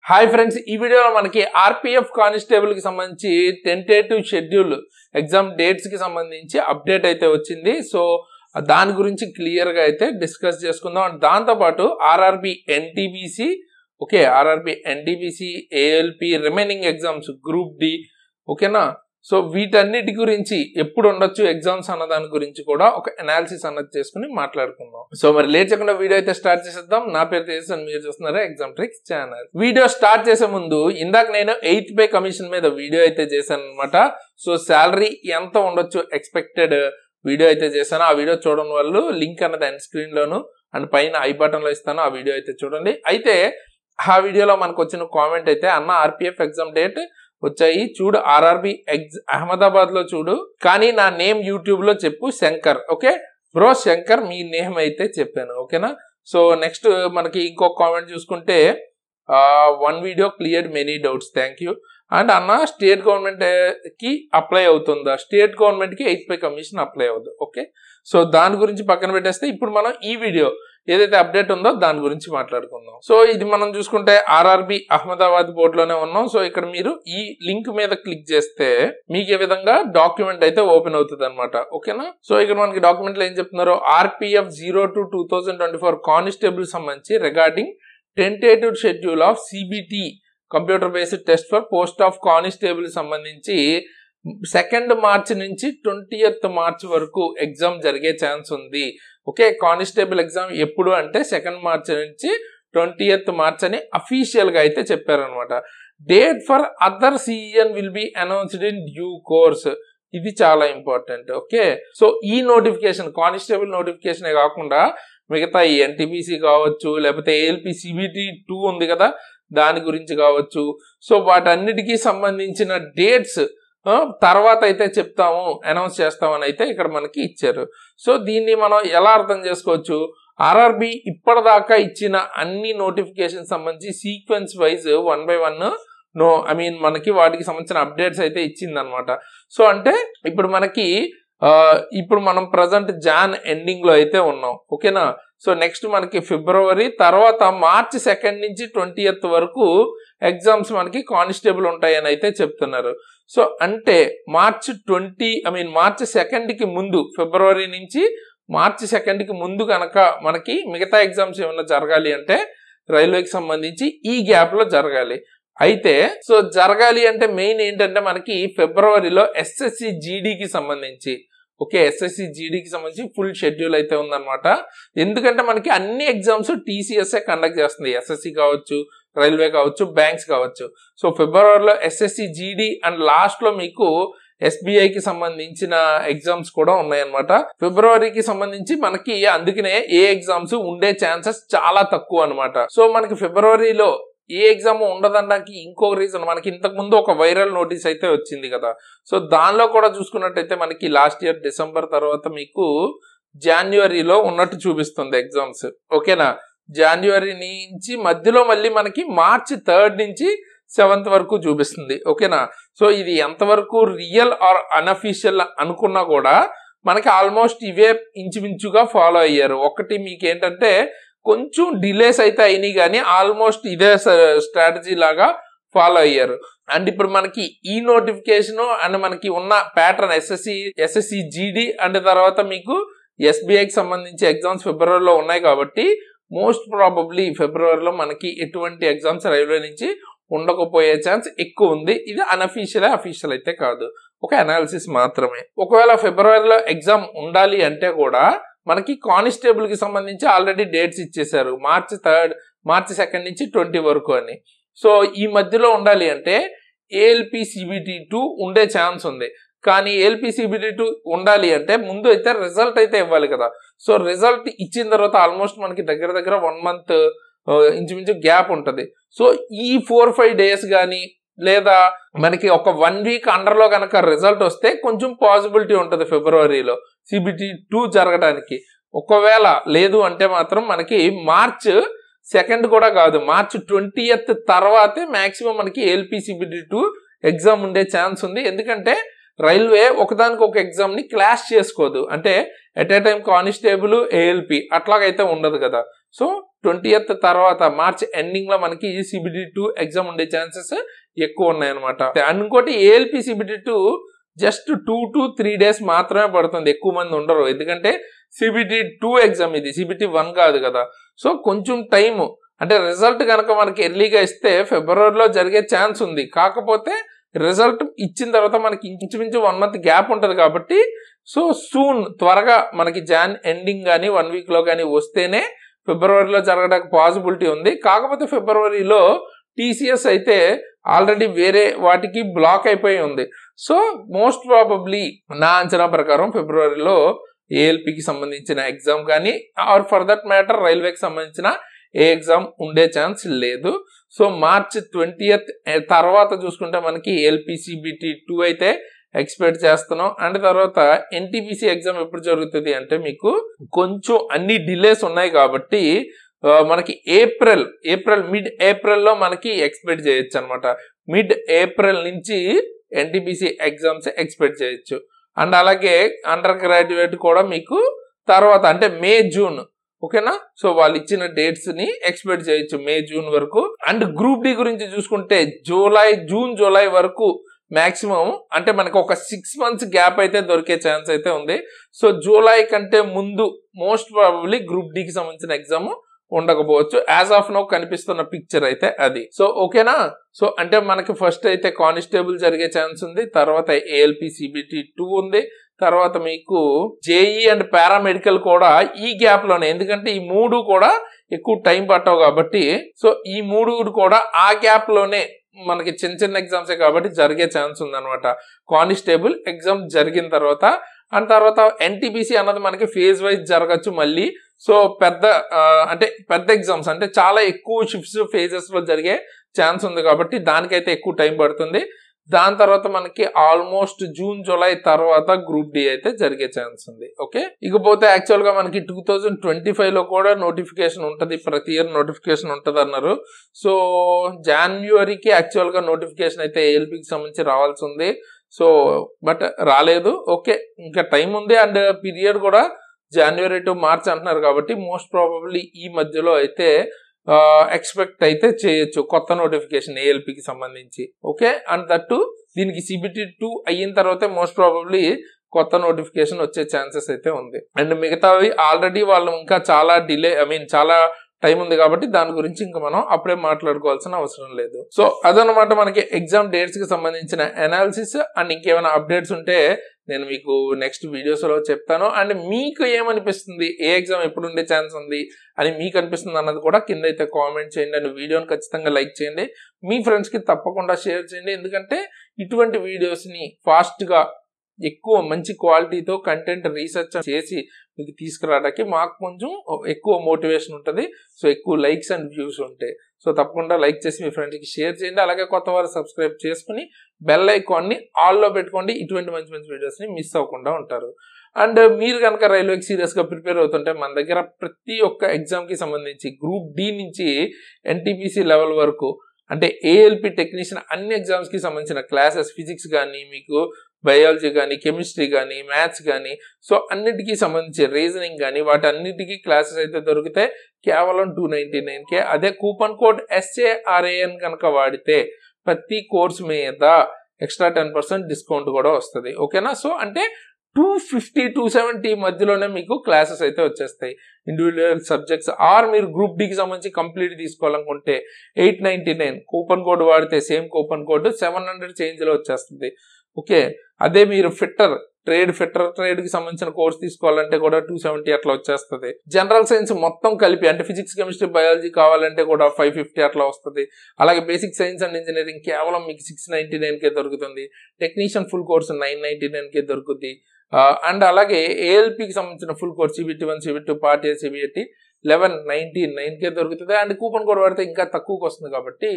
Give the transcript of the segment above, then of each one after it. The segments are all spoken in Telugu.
హాయ్ ఫ్రెండ్స్, ఈ వీడియోలో మనకి ఆర్పిఎఫ్ కానిస్టేబుల్ కి సంబంధించి టెంటేటివ్ షెడ్యూల్ ఎగ్జామ్ డేట్స్ కి సంబంధించి అప్డేట్ అయితే వచ్చింది. సో దాని గురించి క్లియర్ గా అయితే డిస్కస్ చేసుకుందాం. అండ్ దాంతో పాటు RRB NTPC, RRB NTPC, ALP remaining exams, group D, ఓకేనా. సో వీటన్నిటి గురించి ఎప్పుడు ఉండొచ్చు ఎగ్జామ్స్ అన్న దాని గురించి కూడా ఒక అనాలిసిస్ అన్నది చేసుకుని మాట్లాడుకుందాం. సో మరి లేట్ చేయకుండా వీడియో అయితే స్టార్ట్ చేసేద్దాం. నా పేరు తేజస్, మీరు చూస్తున్నారా exam tricks channel. Video start చేసే ముందు ఇందాక నేను 8th పే కమిషన్ మీద వీడియో అయితే చేశాను అనమాట. సో శాలరీ ఎంత ఉండొచ్చు ఎక్స్పెక్టెడ్ వీడియో అయితే చేశాను. ఆ వీడియో చూడడం వల్ల లింక్ అన్నది ఎండ్ స్క్రీన్ లోను అండ్ పైన ఐ బటన్ లో ఇస్తాను. ఆ వీడియో అయితే చూడండి. అయితే ఆ వీడియోలో మనకు వచ్చిన కామెంట్ అయితే, అన్న ఆర్పిఎఫ్ ఎగ్జామ్ డేట్ వచ్చాయి చూడు, ఆర్ఆర్బి అహ్మదాబాద్ లో చూడు, కానీ నా నేమ్ యూట్యూబ్ లో చెప్పు శంకర్. ఓకే బ్రో, శంకర్ మీ నేమ్ అయితే చెప్పాను, ఓకేనా. సో నెక్స్ట్ మనకి ఇంకొక కామెంట్ చూసుకుంటే, one video cleared many doubts, thank you. And అన్న స్టేట్ గవర్నమెంట్ కి అప్లై అవుతుందా? స్టేట్ గవర్నమెంట్ కి 8th పే కమిషన్ అప్లై అవుతుంది. ఓకే, సో దాని గురించి పక్కన పెట్టేస్తే ఇప్పుడు మనం ఈ వీడియో ఏదైతే అప్డేట్ ఉందో దాని గురించి మాట్లాడుకుందాం. సో ఇది మనం చూసుకుంటే ఆర్ఆర్బి అహ్మదాబాద్ బోర్డులోనే ఉన్నాం. సో ఇక్కడ మీరు ఈ లింక్ మీద క్లిక్ చేస్తే మీకు ఏ విధంగా డాక్యుమెంట్ అయితే ఓపెన్ అవుతుంది అనమాట, ఓకేనా. సో ఇక్కడ మనకి డాక్యుమెంట్ లో ఏం చెప్తున్నారు, ఆర్పిఎఫ్ 02/2024 కానిస్టేబుల్ సంబంధించి regarding tentative schedule of CBT computer based test for post of constable సంబంధించి 2nd మార్చ్ నుంచి 20th మార్చ్ వరకు ఎగ్జామ్ జరిగే ఛాన్స్ ఉంది. ఓకే, కానిస్టేబుల్ ఎగ్జామ్ ఎప్పుడు అంటే 2nd మార్చ్ నుంచి 20th మార్చ్ అని అఫీషియల్ గా అయితే చెప్పారనమాట. Date for other CEN will be announced in due course. ఇది చాలా ఇంపార్టెంట్. ఓకే, సో ఈ నోటిఫికేషన్ కానిస్టేబుల్ నోటిఫికేషన్ కాకుండా మిగతా ఈ ఎన్టీపీసీ కావచ్చు, లేకపోతే ఏఎల్పి సిబిటి 2 ఉంది కదా, దాని గురించి కావచ్చు. సో వాటన్నిటికీ సంబంధించిన డేట్స్ తర్వాత అయితే చెప్తాము, అనౌన్స్ చేస్తామని అయితే ఇక్కడ మనకి ఇచ్చారు. సో దీన్ని మనం ఎలా అర్థం చేసుకోవచ్చు, ఆర్ఆర్బి ఇప్పటిదాకా ఇచ్చిన అన్ని నోటిఫికేషన్ సంబంధించి సీక్వెన్స్ వైజ్ 1 by 1 మనకి వాటికి సంబంధించిన అప్డేట్స్ అయితే ఇచ్చింది అనమాట. సో అంటే ఇప్పుడు మనం ప్రజెంట్ జాన్ ఎండింగ్ లో అయితే ఉన్నాం, ఓకేనా. సో నెక్స్ట్ మనకి ఫిబ్రవరి తర్వాత మార్చ్ 2nd నుంచి 20th వరకు ఎగ్జామ్స్ మనకి కానిస్టేబుల్ ఉంటాయని అయితే చెప్తున్నారు. సో అంటే మార్చ్ 2nd కి ముందు, ఫిబ్రవరి నుంచి మార్చ్ 2nd కి ముందు కనుక మనకి మిగతా ఎగ్జామ్స్ ఏమన్నా జరగాలి అంటే రైల్వేకి సంబంధించి ఈ గ్యాప్ లో జరగాలి. అయితే సో జరగాలి అంటే మెయిన్ ఏంటంటే మనకి ఫిబ్రవరిలో ఎస్ఎస్సి జీడీకి సంబంధించి, ఎస్ఎస్సి జీడీకి సంబంధించి ఫుల్ షెడ్యూల్ అయితే ఉందన్నమాట. ఎందుకంటే మనకి అన్ని ఎగ్జామ్స్ టీసీఎస్ఏ కండక్ట్ చేస్తుంది, ఎస్ఎస్సి కావచ్చు, రైల్వే కావచ్చు, బ్యాంక్స్ కావచ్చు. సో ఫిబ్రవరిలో ఎస్ఎస్సి జీడీ అండ్ లాస్ట్ లో మీకు ఎస్బీఐకి సంబంధించిన ఎగ్జామ్స్ కూడా ఉన్నాయన్నమాట. ఫిబ్రవరికి సంబంధించి మనకి అందుకనే ఏ ఎగ్జామ్స్ ఉండే ఛాన్సెస్ చాలా తక్కువ అనమాట. సో మనకి ఫిబ్రవరిలో ఏ ఎగ్జామ్ ఉండదనడానికి ఇంకో రీజన్, మనకి ఇంతకు ముందు ఒక వైరల్ నోటీస్ అయితే వచ్చింది కదా. సో దానిలో కూడా చూసుకున్నట్టయితే మనకి లాస్ట్ ఇయర్ డిసెంబర్ తర్వాత మీకు జాన్యువరిలో ఉన్నట్టు చూపిస్తుంది ఎగ్జామ్స్, ఓకేనా. జాన్యువరి నుంచి మధ్యలో మళ్ళీ మనకి మార్చ్ 3rd నుంచి 7th వరకు చూపిస్తుంది, ఓకేనా. సో ఇది ఎంతవరకు రియల్ ఆర్ అన్అఫీషియల్ అనుకున్నా కూడా మనకి ఆల్మోస్ట్ ఇవే ఇంచుమించుగా ఫాలో అయ్యారు. ఒకటి మీకు ఏంటంటే కొంచెం డిలేస్ అయితే అయినాయి, కానీ ఆల్మోస్ట్ ఇదే స్ట్రాటజీ లాగా ఫాలో అయ్యారు. అండ్ ఇప్పుడు మనకి ఈ నోటిఫికేషన్ అండ్ మనకి ఉన్న ప్యాటర్న్ ఎస్ఎస్సి జీడీ అండ్ తర్వాత మీకు ఎస్బీఐకి సంబంధించి ఎగ్జామ్స్ ఫిబ్రవరిలో ఉన్నాయి కాబట్టి మోస్ట్ ప్రాబబ్లీ ఫిబ్రవరిలో మనకి ఎటువంటి ఎగ్జామ్స్ రైల్వే నుంచి ఉండకపోయే ఛాన్స్ ఎక్కువ ఉంది. ఇది అఫీషియల్ అయితే కాదు, ఒక అనాలిసిస్ మాత్రమే. ఒకవేళ ఫిబ్రవరిలో ఎగ్జామ్ ఉండాలి అంటే కూడా మనకి కానిస్టేబుల్ కి సంబంధించి ఆల్రెడీ డేట్స్ ఇచ్చేసారు, మార్చ్ 2nd నుంచి 20 వరకు అని. సో ఈ మధ్యలో ఉండాలి అంటే ఏఎల్పి సిబిటి 2 ఉండే ఛాన్స్ ఉంది. కానీ ఏఎల్పి సిబిటి 2 ఉండాలి అంటే ముందు అయితే రిజల్ట్ అయితే ఇవ్వాలి కదా. సో రిజల్ట్ ఇచ్చిన తర్వాత ఆల్మోస్ట్ మనకి దగ్గర 1 month ఇంచుమించు గ్యాప్ ఉంటుంది. సో ఈ 4-5 days కానీ లేదా మనకి ఒక 1 week అండర్లో కనుక రిజల్ట్ వస్తే కొంచెం పాసిబిలిటీ ఉంటుంది ఫిబ్రవరిలో సిబిటి 2 జరగడానికి. ఒకవేళ లేదు అంటే మాత్రం మనకి మార్చ్ 2nd కూడా కాదు, మార్చ్ 20th తర్వాతే మాక్సిమం మనకి ఏఎల్పి సిబిటి 2 ఎగ్జామ్ ఉండే ఛాన్స్ ఉంది. ఎందుకంటే రైల్వే ఒకదానికి ఒక ఎగ్జామ్ ని క్లాష్ చేసుకోదు, అంటే at a time constable ALP అట్లాగైతే ఉండదు కదా. సో 20th తర్వాత మార్చ్ ఎండింగ్ లో మనకి CBT2 ఎగ్జామ్ ఉండే ఛాన్సెస్ ఎక్కువ ఉన్నాయన్నమాట. అండ్ ఇంకోటి ALP CBT2 just 2 to 3 days మాత్రమే పడుతుంది, ఎక్కువ మంది ఉండరు. ఎందుకంటే CBT2 ఎగ్జామ్ ఇది, CBT1 కాదు కదా. సో కొంచెం టైము, అంటే రిజల్ట్ కనుక మనకి ఎర్లీగా ఇస్తే ఫిబ్రవరిలో జరిగే ఛాన్స్ ఉంది. కాకపోతే రిజల్ట్ ఇచ్చిన తర్వాత మనకి ఇంచుమించు 1 month గ్యాప్ ఉంటుంది కాబట్టి సో సూన్ త్వరగా మనకి జాన్ ఎండింగ్ కానీ 1 week లో కానీ వస్తేనే ఫిబ్రవరిలో జరగడానికి పాసిబిలిటీ ఉంది. కాకపోతే ఫిబ్రవరిలో TCS అయితే ఆల్రెడీ వేరే వాటికి బ్లాక్ అయిపోయి ఉంది. సో మోస్ట్ ప్రాబబ్లీ నా అంచనా ప్రకారం ఫిబ్రవరిలో ALPకి సంబంధించిన ఎగ్జామ్ కానీ ఆర్ ఫర్ దట్ మ్యాటర్ రైల్వేకి సంబంధించిన ఏ ఎగ్జామ్ ఉండే ఛాన్స్ లేదు. సో మార్చ్ 20th తర్వాత చూసుకుంటే మనకి ALP CBT2 అయితే ఎక్స్పెక్ట్ చేస్తున్నాం. అండ్ తర్వాత NTPC ఎగ్జామ్ ఎప్పుడు జరుగుతుంది అంటే మీకు కొంచెం అన్ని డిలేస్ ఉన్నాయి కాబట్టి మనకి మిడ్ ఏప్రిల్లో మనకి ఎక్స్పెక్ట్ చేయొచ్చు అనమాట. మిడ్ ఏప్రిల్ నుంచి NTPC ఎగ్జామ్స్ ఎక్స్పెక్ట్ చేయొచ్చు. అండ్ అలాగే అండర్ గ్రాడ్యుయేట్ కూడా మీకు తర్వాత అంటే మే జూన్, ఓకేనా. సో వాళ్ళు ఇచ్చిన డేట్స్ ని ఎక్స్పెక్ట్ చేయొచ్చు మే జూన్ వరకు. అండ్ గ్రూప్ డి గురించి చూసుకుంటే జూన్ జూలై వరకు మాక్సిమం, అంటే మనకు ఒక 6 months గ్యాప్ అయితే దొరికే ఛాన్స్ అయితే ఉంది. సో జూలై కంటే ముందు మోస్ట్ ప్రాబబ్లీ గ్రూప్ డికి సంబంధించిన ఎగ్జామ్ ఉండకపోవచ్చు. యాజ్ ఆఫ్ నౌ కనిపిస్తున్న పిక్చర్ అయితే అది. సో ఓకేనా. సో అంటే మనకి ఫస్ట్ అయితే కానిస్టేబుల్ జరిగే ఛాన్స్ ఉంది, తర్వాత ALP CBT2 ఉంది, తర్వాత మీకు JEE అండ్ పారామెడికల్ కూడా ఈ గ్యాప్ లోనే, ఎందుకంటే ఈ 3 కూడా ఎక్కువ టైం పట్టవు కాబట్టి సో ఈ 3 కూడా ఆ గ్యాప్ లోనే మనకి చిన్న ఎగ్జామ్సే కాబట్టి జరిగే ఛాన్స్ ఉందన్నమాట. కానిస్టేబుల్ ఎగ్జామ్ జరిగిన తర్వాత అండ్ తర్వాత NTPC అన్నది మనకి ఫేజ్ వైజ్ జరగచ్చు మళ్ళీ. సో పెద్ద ఎగ్జామ్స్ అంటే చాలా ఎక్కువ షిఫ్ట్స్ ఫేజెస్ లో జరిగే ఛాన్స్ ఉంది కాబట్టి దానికైతే ఎక్కువ టైం పడుతుంది. దాని తర్వాత మనకి ఆల్మోస్ట్ జూన్ జూలై తర్వాత గ్రూప్ డి అయితే జరిగే ఛాన్స్ ఉంది. ఓకే, ఇకపోతే యాక్చువల్ గా మనకి 2025 లో కూడా నోటిఫికేషన్ ఉంటది, ప్రతి ఇయర్ నోటిఫికేషన్ ఉంటది అన్నారు. సో జనవరికి యాక్చువల్ గా నోటిఫికేషన్ అయితే ALPకి సంబంధించి రావాల్సి ఉంది. సో బట్ రాలేదు. ఓకే, ఇంకా టైం ఉంది. అండ్ పీరియడ్ కూడా జనవరి టు మార్చ్ అంటున్నారు కాబట్టి మోస్ట్ ప్రాబబ్లీ ఈ మధ్యలో అయితే ఎక్స్పెక్ట్ అయితే చేయొచ్చు కొత్త నోటిఫికేషన్ ALPకి సంబంధించి. ఓకే, అండ్ దట్టు దీనికి CBT2 అయిన తర్వాత మోస్ట్ ప్రాబబ్లీ కొత్త నోటిఫికేషన్ వచ్చే ఛాన్సెస్ అయితే ఉంది. అండ్ మిగతావి ఆల్రెడీ వాళ్ళు ఇంకా చాలా చాలా టైం ఉంది కాబట్టి దాని గురించి ఇంకా మనం అప్పుడే మాట్లాడుకోవాల్సిన అవసరం లేదు. సో అదనమాట మనకి ఎగ్జామ్ డేట్స్ కి సంబంధించిన అనాలిసిస్. అండ్ ఇంకేమైనా అప్డేట్స్ ఉంటే నేను మీకు నెక్స్ట్ వీడియోస్ లో చెప్తాను. అండ్ మీకు ఏమనిపిస్తుంది, ఏ ఎగ్జామ్ ఎప్పుడు ఉండే ఛాన్స్ ఉంది అని మీకు అనిపిస్తుంది అన్నది కూడా కింద అయితే కామెంట్ చేయండి. అండ్ వీడియోని ఖచ్చితంగా లైక్ చేయండి, మీ ఫ్రెండ్స్ కి తప్పకుండా షేర్ చేయండి. ఎందుకంటే ఇటువంటి వీడియోస్ ని ఫాస్ట్ గా ఎక్కువ మంచి క్వాలిటీతో కంటెంట్ రీసెర్చ్ చేసి మీకు తీసుకురావడానికి మాకు కొంచెం ఎక్కువ మోటివేషన్ ఉంటుంది. సో ఎక్కువ లైక్స్ అండ్ వ్యూస్ ఉంటాయి. సో తప్పకుండా లైక్ చేసి మీ ఫ్రెండ్స్కి షేర్ చేయండి. అలాగే కొత్త వారు సబ్స్క్రైబ్ చేసుకుని బెల్ ఐకాన్ని ఆల్లో పెట్టుకోండి. ఇటువంటి మంచి మంచి వీడియోస్ని మిస్ అవ్వకుండా ఉంటారు. అండ్ మీరు కనుక రైల్వేకి సీరియస్గా ప్రిపేర్ అవుతుంటే మన దగ్గర ప్రతి ఒక్క ఎగ్జామ్కి సంబంధించి గ్రూప్ డి నుంచి NTPC లెవెల్ వరకు అంటే ALP టెక్నీషియన్ అన్ని ఎగ్జామ్స్కి సంబంధించిన క్లాసెస్, ఫిజిక్స్ కానీ, మీకు బయాలజీ కానీ, కెమిస్ట్రీ కానీ, మ్యాథ్స్ కానీ, సో అన్నిటికీ సంబంధించి రీజనింగ్ కానీ వాటి అన్నిటికీ క్లాసెస్ అయితే దొరికితే కేవలం 299K. అదే కూపన్ కోడ్ SARAN కనుక వాడితే ప్రతి కోర్స్ మీద ఎక్స్ట్రా 10% డిస్కౌంట్ కూడా వస్తుంది. ఓకేనా. సో అంటే 250-270 మధ్యలోనే మీకు క్లాసెస్ అయితే వచ్చేస్తాయి ఇండివిజువల్ సబ్జెక్ట్స్. ఆర్ మీరు గ్రూప్ డికి సంబంధించి కంప్లీట్ తీసుకోవాలనుకుంటే 899 కూపన్ కోడ్ వాడితే సేమ్ కూపన్ కోడ్ 700 చేంజ్లో వచ్చేస్తుంది. ఓకే, అదే మీరు ట్రేడ్ కి సంబంధించిన కోర్స్ తీసుకోవాలంటే కూడా 270 అట్లా వచ్చేస్తుంది. జనరల్ సైన్స్ మొత్తం కలిపి అంటే ఫిజిక్స్, కెమిస్ట్రీ, బయాలజీ కావాలంటే కూడా 550 అట్లా వస్తుంది. అలాగే బేసిక్ సైన్స్ అండ్ ఇంజనీరింగ్ కేవలం మీకు 699K దొరుకుతుంది. టెక్నీషియన్ ఫుల్ కోర్స్ 999K దొరుకుతుంది. అండ్ అలాగే ALPకి సంబంధించిన full course CBT1, CBT2, part A, CBT 1199K దొరుకుతుంది. అండ్ కూపన్ కోడ్ వాడితే ఇంకా తక్కువకి వస్తుంది కాబట్టి.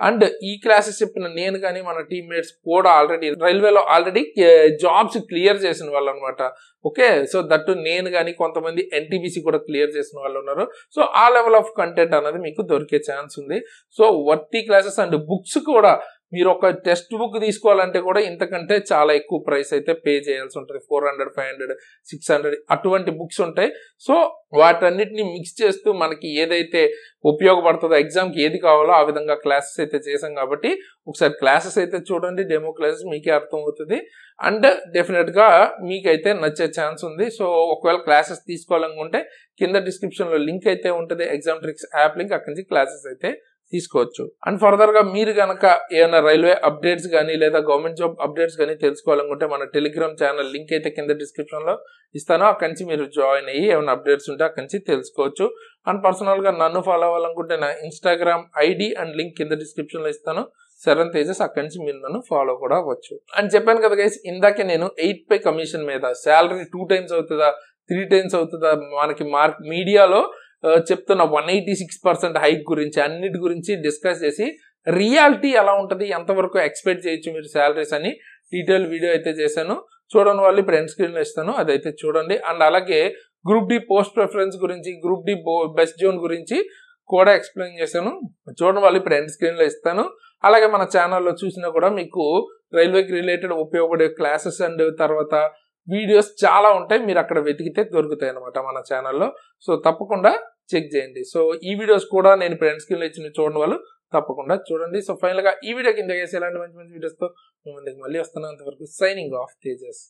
అండ్ ఈ క్లాసెస్ చెప్పిన నేను కానీ మన టీమ్మేట్స్ కూడా ఆల్రెడీ రైల్వేలో జాబ్స్ క్లియర్ చేసిన వాళ్ళు అనమాట. ఓకే, సో దట్టు నేను కానీ కొంతమంది NTPC కూడా క్లియర్ చేసిన వాళ్ళు ఉన్నారు. సో ఆ లెవెల్ ఆఫ్ కంటెంట్ అనేది మీకు దొరికే ఛాన్స్ ఉంది. సో వర్తి క్లాసెస్ అండ్ బుక్స్ కూడా మీరు ఒక టెక్స్ట్ బుక్ తీసుకోవాలంటే కూడా ఇంతకంటే చాలా ఎక్కువ ప్రైస్ అయితే పే చేయాల్సి ఉంటుంది. 400, 500, 600 అటువంటి బుక్స్ ఉంటాయి. సో వాటన్నిటిని మిక్స్ చేస్తూ మనకి ఏదైతే ఉపయోగపడుతుందో ఎగ్జామ్కి ఏది కావాలో ఆ విధంగా క్లాసెస్ అయితే చేసాం కాబట్టి ఒకసారి క్లాసెస్ అయితే చూడండి, డెమో క్లాసెస్ మీకే అర్థమవుతుంది. అండ్ డెఫినెట్గా మీకైతే నచ్చే ఛాన్స్ ఉంది. సో ఒకవేళ క్లాసెస్ తీసుకోవాలనుకుంటే కింద డిస్క్రిప్షన్లో లింక్ అయితే ఉంటుంది, ఎగ్జామ్ ట్రిక్స్ యాప్ లింక్, అక్కడి నుంచి క్లాసెస్ అయితే తీసుకోవచ్చు. అండ్ ఫర్దర్ గా మీరు కనుక ఏమైనా రైల్వే అప్డేట్స్ కానీ లేదా గవర్నమెంట్ జాబ్ అప్డేట్స్ కానీ తెలుసుకోవాలనుకుంటే మన టెలిగ్రామ్ ఛానల్ లింక్ అయితే కింద డిస్క్రిప్షన్ లో ఇస్తాను, అక్కడి నుంచి మీరు జాయిన్ అయ్యి ఏమైనా అప్డేట్స్ ఉంటే అక్కడి నుంచి తెలుసుకోవచ్చు. అండ్ పర్సనల్ గా నన్ను ఫాలో అవ్వాలనుకుంటే నా ఇన్స్టాగ్రామ్ ఐడి అండ్ లింక్ కింద డిస్క్రిప్షన్ లో ఇస్తాను, శరణ్ తేజస్, అక్కడి నుంచి మీరు నన్ను ఫాలో కూడా అవ్వచ్చు. అండ్ చెప్పాను కదా గైస్, ఇందాకే నేను 8 కమిషన్ మీద శాలరీ 2 times అవుతుందా 3 times అవుతుందా మనకి మీడియాలో చెప్తున్న 186% హైక్ గురించి అన్నిటి గురించి డిస్కస్ చేసి రియాలిటీ ఎలా ఉంటుంది, ఎంతవరకు ఎక్స్పెక్ట్ చేయొచ్చు మీరు శాలరీస్ అని డీటెయిల్ వీడియో అయితే చేశాను. చూడని వాళ్ళు ఇప్పుడు ఎండ్ స్క్రీన్లో ఇస్తాను, అదైతే చూడండి. అండ్ అలాగే గ్రూప్ డి పోస్ట్ ప్రిఫరెన్స్ గురించి, గ్రూప్ డి బెస్ట్ జోన్ గురించి కూడా ఎక్స్ప్లెయిన్ చేశాను, చూడని వాళ్ళు ఇప్పుడు ఎండ్ స్క్రీన్లో ఇస్తాను. అలాగే మన ఛానల్లో చూసినా కూడా మీకు రైల్వేకి రిలేటెడ్ ఉపయోగపడే క్లాసెస్ అండ్ తర్వాత వీడియోస్ చాలా ఉంటాయి, మీరు అక్కడ వెతికితే దొరుకుతాయి అనమాట మన ఛానల్లో. సో తప్పకుండా చెక్ చేయండి. సో ఈ వీడియోస్ కూడా నేను ఇప్పుడు ఎండ్ స్క్రీన్లో ఇచ్చిన చూడని వాళ్ళు తప్పకుండా చూడండి. సో ఫైనల్గా ఈ వీడియోకి ఇంత చేసి ఇలాంటి మంచి మంచి వీడియోస్తో ముందుకు మళ్ళీ వస్తున్నాను. అంతవరకు సైనింగ్ ఆఫ్ తేజస్.